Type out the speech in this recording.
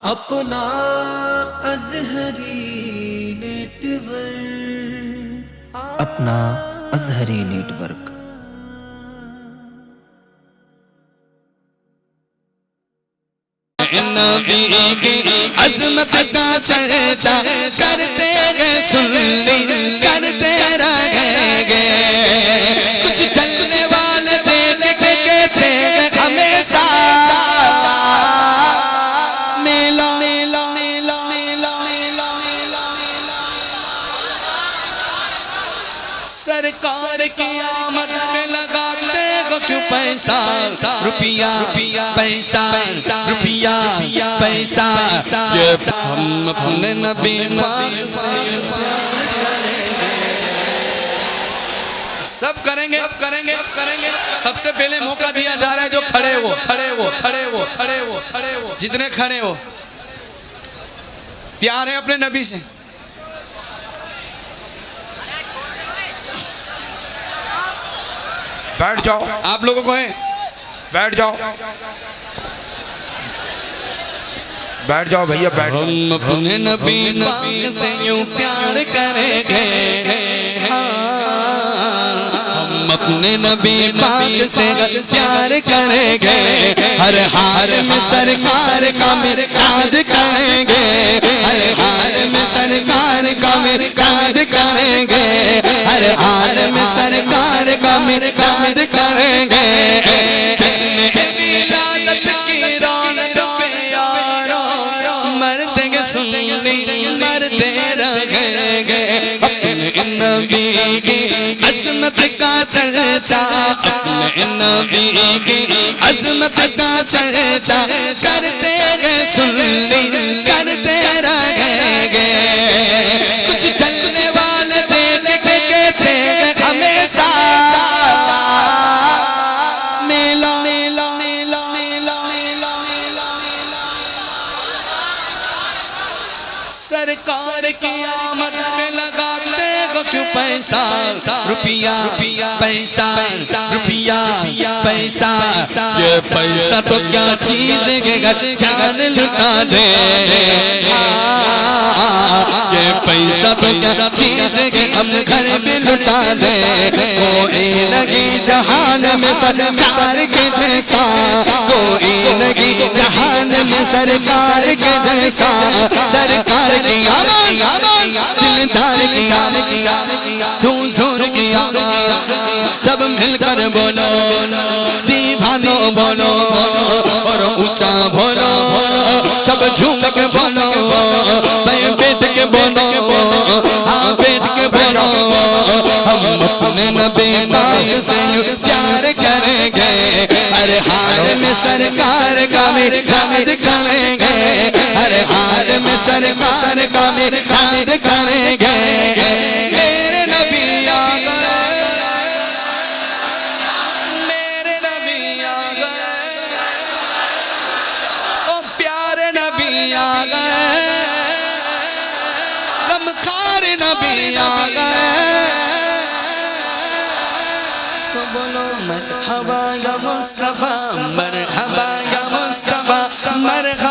اپنا Azhari net work, اپنا Azhari net work. نبی کی عظمت کا چرچا کرتے گئے، سنی کرتے رہیں گے۔ کچھ چلنے والے تھے لکھتے تھے ہمیشہ، میلا میلا میلا میلا میلا سرکار کی آمد میں لگاتے ہو کیوں پیسہ، روپیہ پیسہ روپیہ پیسہ۔ یہ ہم اپنے نبی پاک سے سب کریں گے سب سے پہلے موقع دیا جا رہا ہے جو کھڑے ہو جتنے کھڑے ہو پیار ہے اپنے نبی سے، بیٹھ جاؤ، آپ لوگوں کو ہے بیٹھ جاؤ، بیٹھ جاؤ بھیا، بیٹھ جاؤ۔ ہم اپنے نبی پاک سے یوں پیار کریں گے، ہم اپنے نبی پاک سے پیار کریں گے، ہر حال میں سرکار کا مرکاد کریں گے، ہر حال میں سرکار کا مرکاد کریں گے، ہر حال میں سرکار کا مرکاد کریں گے۔ جس نے ولادت کی رونق پہ یارو مرتے گے، سنی مرتے رہیں گے، اپنے نبی کی عظمت کا چرچا، اپنے نبی کی عظمت کا چرچا کرتے گئے، سنی کرتے رہیں گے۔ کچھ چلنے والے تھے لکھتے تھے ہمیشہ، میلا میلا میلا میلا میلا سرکار کی آمد میں لگاتے ہو کیوں پیسہ، روپیہ پیسہ روپیہ پیسہ۔ یہ پیسہ تو کیا چیز ہے کہ جان لٹا دے، یہ پیسہ تو کیا چیز ہے کہ ہم گھر میں لٹا دے۔ کوئی لگی جہان میں سرکار کے جیسا، کوئی لگی جہان میں سرکار کے جیسا، سرکار کی آمد دلدار کی آمد حضور کی آمد، سب مل کر بولو دیوانوں بولو اور اونچا بولو، سب جھوم کے بولو، بیٹھ کے بولو، ہاں بیٹھ کے بولو۔ ہم اپنے نبی پاک سے پیار کریں گے، ہر حال میں سرکار کا مرکاد کریں گے، ہر حال میں سرکار کا مرکاد کریں گے۔ میرے نبی آ گئے، میرے نبی آ گئے، او پیارے نبی آ گئے، غمخوار نبی آ گئے، تو بولو مرحبا یا مصطفیٰ، مرحبا یا مصطفیٰ، مرحبا